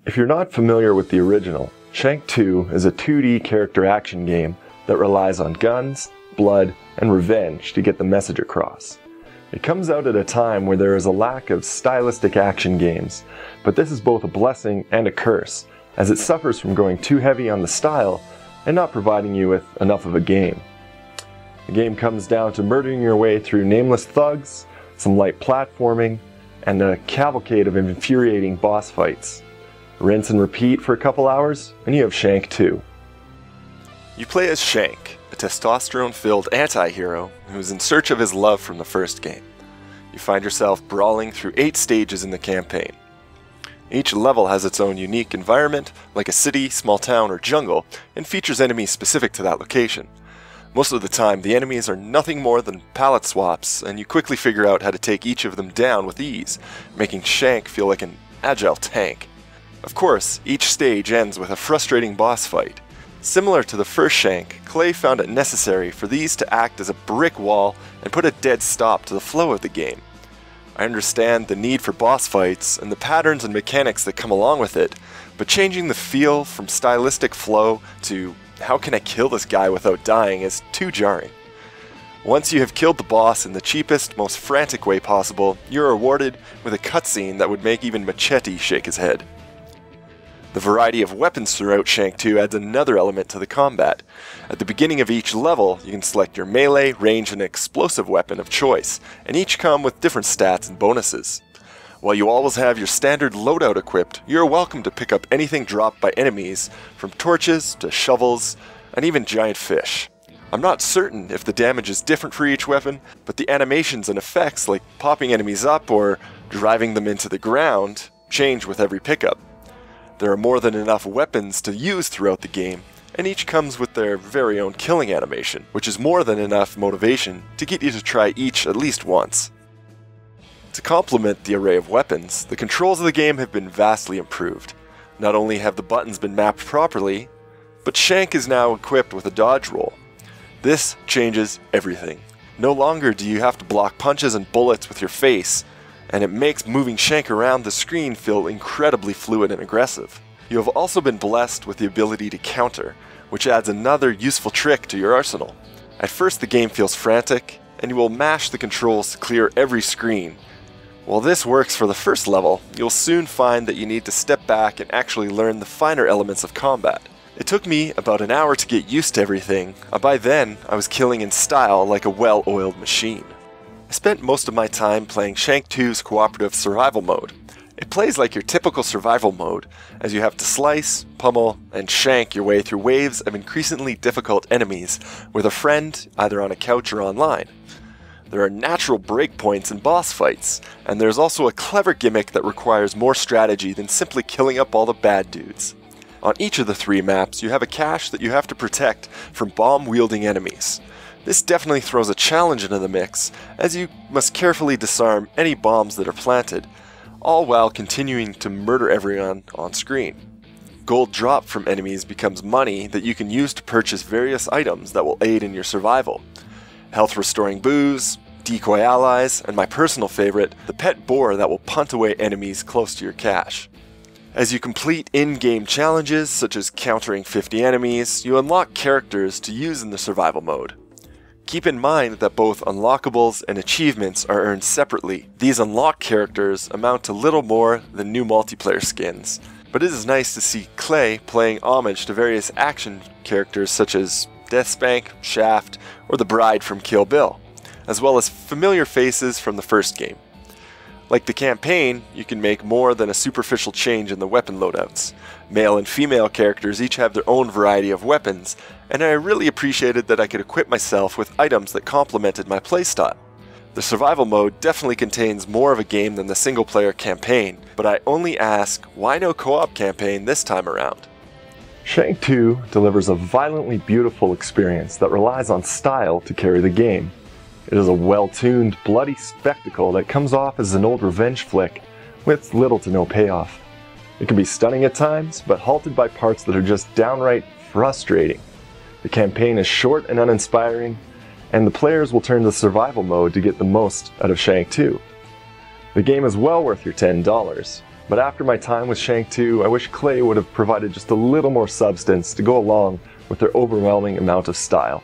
If you're not familiar with the original, Shank 2 is a 2D character action game that relies on guns, blood, and revenge to get the message across. It comes out at a time where there is a lack of stylistic action games, but this is both a blessing and a curse, as it suffers from going too heavy on the style and not providing you with enough of a game. The game comes down to murdering your way through nameless thugs, some light platforming, and a cavalcade of infuriating boss fights. Rinse and repeat for a couple hours, and you have Shank 2. You play as Shank, a testosterone-filled anti-hero who is in search of his love from the first game. You find yourself brawling through 8 stages in the campaign. Each level has its own unique environment, like a city, small town, or jungle, and features enemies specific to that location. Most of the time, the enemies are nothing more than palette swaps, and you quickly figure out how to take each of them down with ease, making Shank feel like an agile tank. Of course, each stage ends with a frustrating boss fight. Similar to the first Shank, Clay found it necessary for these to act as a brick wall and put a dead stop to the flow of the game. I understand the need for boss fights and the patterns and mechanics that come along with it, but changing the feel from stylistic flow to how can I kill this guy without dying is too jarring. Once you have killed the boss in the cheapest, most frantic way possible, you're rewarded with a cutscene that would make even Machete shake his head. The variety of weapons throughout Shank 2 adds another element to the combat. At the beginning of each level, you can select your melee, range, and explosive weapon of choice, and each come with different stats and bonuses. While you always have your standard loadout equipped, you're welcome to pick up anything dropped by enemies, from torches to shovels, and even giant fish. I'm not certain if the damage is different for each weapon, but the animations and effects like popping enemies up or driving them into the ground change with every pickup. There are more than enough weapons to use throughout the game, and each comes with their very own killing animation, which is more than enough motivation to get you to try each at least once. To complement the array of weapons, the controls of the game have been vastly improved. Not only have the buttons been mapped properly, but Shank is now equipped with a dodge roll. This changes everything. No longer do you have to block punches and bullets with your face, and it makes moving Shank around the screen feel incredibly fluid and aggressive. You have also been blessed with the ability to counter, which adds another useful trick to your arsenal. At first the game feels frantic, and you will mash the controls to clear every screen. While this works for the first level, you'll soon find that you need to step back and actually learn the finer elements of combat. It took me about an hour to get used to everything, and by then I was killing in style like a well-oiled machine. I spent most of my time playing Shank 2's cooperative survival mode. It plays like your typical survival mode, as you have to slice, pummel, and shank your way through waves of increasingly difficult enemies with a friend either on a couch or online. There are natural breakpoints in boss fights, and there's also a clever gimmick that requires more strategy than simply killing up all the bad dudes. On each of the 3 maps, you have a cache that you have to protect from bomb-wielding enemies. This definitely throws a challenge into the mix, as you must carefully disarm any bombs that are planted, all while continuing to murder everyone on screen. Gold dropped from enemies becomes money that you can use to purchase various items that will aid in your survival. Health restoring booze, decoy allies, and my personal favorite, the pet boar that will punt away enemies close to your cache. As you complete in-game challenges such as countering 50 enemies, you unlock characters to use in the survival mode. Keep in mind that both unlockables and achievements are earned separately. These unlocked characters amount to little more than new multiplayer skins, but it is nice to see Clay playing homage to various action characters such as Deathspank, Shaft, or the Bride from Kill Bill, as well as familiar faces from the first game. Like the campaign, you can make more than a superficial change in the weapon loadouts. Male and female characters each have their own variety of weapons, and I really appreciated that I could equip myself with items that complemented my playstyle. The survival mode definitely contains more of a game than the single player campaign, but I only ask, why no co-op campaign this time around? Shank 2 delivers a violently beautiful experience that relies on style to carry the game. It is a well-tuned, bloody spectacle that comes off as an old revenge flick with little to no payoff. It can be stunning at times, but halted by parts that are just downright frustrating. The campaign is short and uninspiring, and the players will turn to survival mode to get the most out of Shank 2. The game is well worth your $10. But after my time with Shank 2, I wish Clay would have provided just a little more substance to go along with their overwhelming amount of style.